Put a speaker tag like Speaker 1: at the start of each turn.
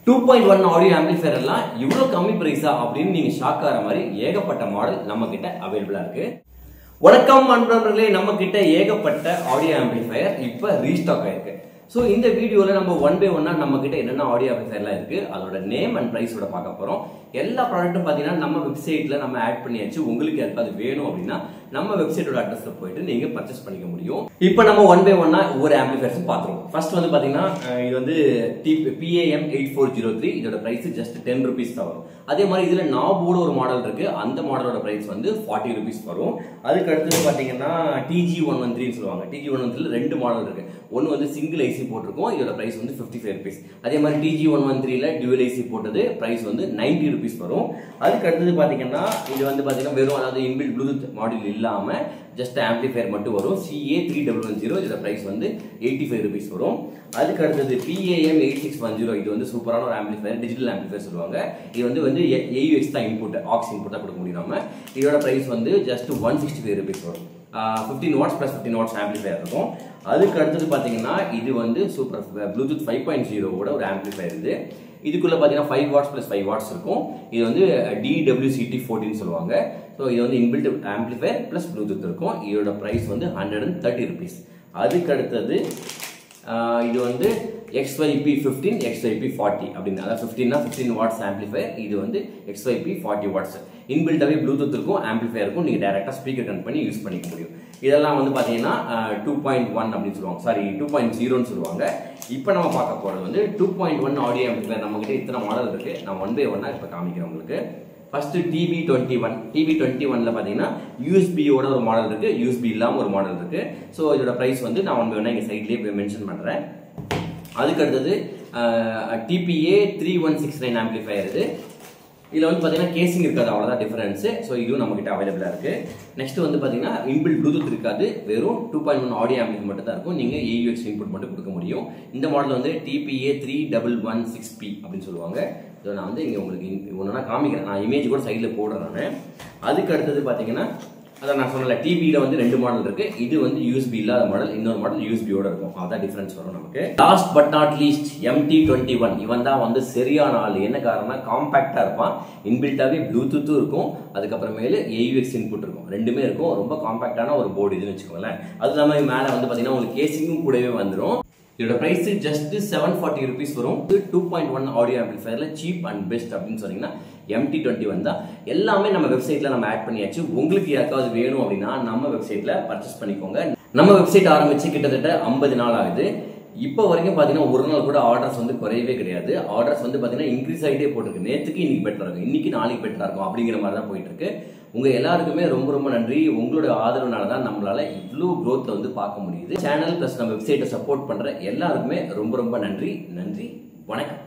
Speaker 1: 2.1 audio amplifier எல்லாம் இவ்வளவு கம்மி பிரைஸா அப்படின்னு நீங்க ஷாக் ஆகிற மாதிரி ஏகப்பட்ட மாடல் நம்ம கிட்ட அவைலபிளா இருக்கு. வணக்கம் நண்பர்களே, நம்ம கிட்ட ஏகப்பட்ட ஆடியோ ஆம்பிளிஃபையர் இப்ப ரீஸ்டாக் ஆயிருக்கு. சோ இந்த வீடியோல நம்ம ஒன் பை ஒன்னா நம்ம கிட்ட என்னென்ன ஆடியோ ஆம்பிளிஃபையர்லாம் இருக்கு, அதோட நேம் அண்ட் பிரைஸோட பார்க்க போறோம். எல்லா ப்ராடக்ட்டும் பாத்தீங்கன்னா நம்ம வெப்சைட்ல நம்ம ஆட் பண்ணியாச்சு. உங்களுக்கு யாருக்காவது வேணும் அப்படின்னா நம்ம வெப்சைட்டோட அட்ரஸ்ல போயிட்டு நீங்க பர்ச்சேஸ் பண்ணிக்க முடியும். இப்போ நம்ம ஒன் பை ஒன்னா ஒவ்வொரு ஆம்பிளிஃபையர்ஸும் பாத்துருவோம். ஃபர்ஸ்ட் வந்து பாத்தீங்கன்னா இது வந்து PAM 8403. இதோட பிரைஸ் ஜஸ்ட் 10 rupees தான் வரும். அதே மாதிரி இதுல நாபோட ஒரு மாடல் இருக்கு, அந்த மாடலோட பிரைஸ் வந்து 40 rupees வரும். அதுக்கு அடுத்து பாத்தீங்கன்னா TG113 சொல்லுவாங்க. TG113 ரெண்டு மாடல் இருக்கு. ஒன்னு வந்து சிங்கிள் ஐசி போட்டிருக்கும், இதோட பிரைஸ் வந்து 55 rupees. அதே மாதிரி TG113 டியூவல் ஐசி போட்டது பிரைஸ் வந்து 90 rupees வரும். அதுக்கு அடுத்தது பாத்தீங்கன்னா இது வந்து பாத்தீங்கன்னா வெறும் அதாவது இன்பில்ட் ப்ளூடூத் மாடியூல் இல்லாம ஜஸ்ட் ஆம்பிளிஃபையர் மட்டும் வரும். CA3110 இதோட பிரைஸ் வந்து 85 rupees வரும். அதுக்கு அடுத்தது PAM 8610. இது வந்து சூப்பரான ஒரு ஆம்பிளிஃபையர், டிஜிட்டல் ஆம்பிளிஃபையர் சொல்லுவாங்க. இது வந்து AUX தான் இன்புட், ஆக்ஸ் இன்புட் தான் கொடுக்க முடியும் நம்ம. இதோட பிரைஸ் வந்து ஜஸ்ட் 165 rupees வரும். 15 watts plus 15 watts ஆம்பிளிஃபையர் இருக்கும். அதுக்கு அடுத்தது பாத்தீங்கன்னா இது வந்து சூப்பர் ப்ளூடூத் 5.0 ஓட ஒரு ஆம்பிளிஃபையர். இதுக்குள்ள பாத்தீங்கன்னா 5 watts plus 5 watts இருக்கும். இது வந்து DWCT14 சொல்லுவாங்க. ஸோ இது வந்து இன்பில்ட் ஆம்பிளிஃபையர் பிளஸ் ப்ளூடூத் இருக்கும். இதோட பிரைஸ் வந்து 130 rupees. அதுக்கு அடுத்தது இது வந்து XYP15 XYP40 அப்படின்னு, அதாவது 15 watts ஆம்பிளிஃபையர். இது வந்து XYP 40 watts. இன்பில்டாவே ப்ளூடூத் இருக்கும், ஆம்பிளிஃபையர் இருக்கும். நீங்க டைரக்டா ஸ்பீக்கர் கனெக்ட் பண்ணி யூஸ் பண்ணிக்க முடியும். இதெல்லாம் வந்து பாத்தீங்கன்னா 2.1 அப்படின்னு சொல்லுவாங்க, சாரி 2.0 சொல்லுவாங்க. இப்போ நம்ம பார்க்க போறது வந்து 2.1 ஆடியோ ஆம்பிளிஃபையர். நம்ம கிட்ட இத்தனை மாடல் இருக்கு. நான் ஒன் பை ஒன்னா இப்ப காமிக்கிறேன் உங்களுக்கு. ஃபர்ஸ்ட் TB21ல பாத்தீங்கன்னா யூஎஸ்பியோட ஒரு மாடல் இருக்கு, யூஎஸ்பி இல்லாம ஒரு மாடல் இருக்கு. ஸோ இதோட பிரைஸ் வந்து நான் ஒன் பை ஒன்னா இங்க சைட்லயே மென்ஷன் பண்றேன். அதுக்கு அடுத்தது TPA 3169 ஆம்பிளிஃபையர். இதுல வந்து பாத்தீங்கன்னா கேசிங் இருக்காது, அவ்வளவுதான் டிஃபரன்ஸ். ஸோ இதுவும் நம்ம கிட்ட அவைலபிளா இருக்கு. நெக்ஸ்ட் வந்து பாத்தீங்கன்னா இன்பில்ட் ப்ளூடூத் இருக்காது, வெறும் 2.1 ஆடியோ ஆம்பிளிஃபையர் மட்டும் தான் இருக்கும். நீங்க AUX இன்புட் மட்டும் கொடுக்க முடியும். இந்த மாடல் வந்து TPA 3116P அப்படின்னு சொல்லுவாங்க. ஸோ நான் வந்து இங்க உங்களுக்கு ஒன்னா காமிக்கிறேன், நான் இமேஜ் கூட சைட்ல போடுறேன் நான். அதுக்கு அடுத்தது பாத்தீங்கன்னா அதான் நான் சொன்னல, டிபியில வந்து ரெண்டு மாடல் இருக்கு. இது வந்து யூஎஸ்பி இல்லாத மாடல், இன்னொரு மாடல் யூஎஸ்பியோட இருக்கும். அதான் டிஃபரன்ஸ் வரும் நமக்கு. Last but not least MT21. இவன் தான் வந்து சரியான ஆள். என்ன காரணம்னா காம்பாக்டா இருப்பான், இன்பில்டாவே ப்ளூடூத்தும் இருக்கும், அதுக்கப்புறமேலு AUX இன்புட் இருக்கும், ரெண்டுமே இருக்கும். ரொம்ப காம்பாக்டான ஒரு போர்டு இதுன்னு வச்சுக்கோங்களேன். அது இல்லாம மேல வந்து பாத்தீங்கன்னா உங்களுக்கு கேசிங்கும் கூடவே வந்துடும். இதோட பிரைஸ் ஜஸ்ட் 740 rupees வரும். 2.1 ஆடியோ ஆம்பிளிஃபையர்ல சீப் அண்ட் பெஸ்ட் அப்படின்னு சொன்னீங்கன்னா MT21 தான். எல்லாமே நம்ம வெப்சைட்ல நம்ம ஆட் பண்ணியாச்சு. உங்களுக்கு யாருக்காவது வேணும் அப்படின்னா நம்ம வெப்சைட்ல பர்ச்சேஸ் பண்ணிக்கோங்க. நம்ம வெப்சைட் ஆரம்பிச்சு கிட்டத்தட்ட 50 நாள் ஆகுது. இப்போ வரைக்கும் பாத்தீங்கன்னா ஒரு நாள் கூட ஆர்டர்ஸ் வந்து குறையவே கிடையாது. ஆர்டர்ஸ் வந்து பாத்தீங்கன்னா இன்க்ரீஸ் ஆகிட்டே போட்டிருக்கு. நேற்றுக்கு இன்னைக்கு பெட்டரா இருக்கும், இன்னைக்கு நாளைக்கு பெட்டரா இருக்கும் அப்படிங்கிற மாதிரி தான் போயிட்டு இருக்கு. உங்க எல்லாருக்குமே ரொம்ப ரொம்ப நன்றி. உங்களோட ஆதரவுனால தான் நம்மளால இவ்வளவு growth வந்து பார்க்க முடியுது. சேனல் பிளஸ் நம்ம வெப்சைட்டை சப்போர்ட் பண்ற எல்லாருக்குமே ரொம்ப ரொம்ப நன்றி. நன்றி, வணக்கம்.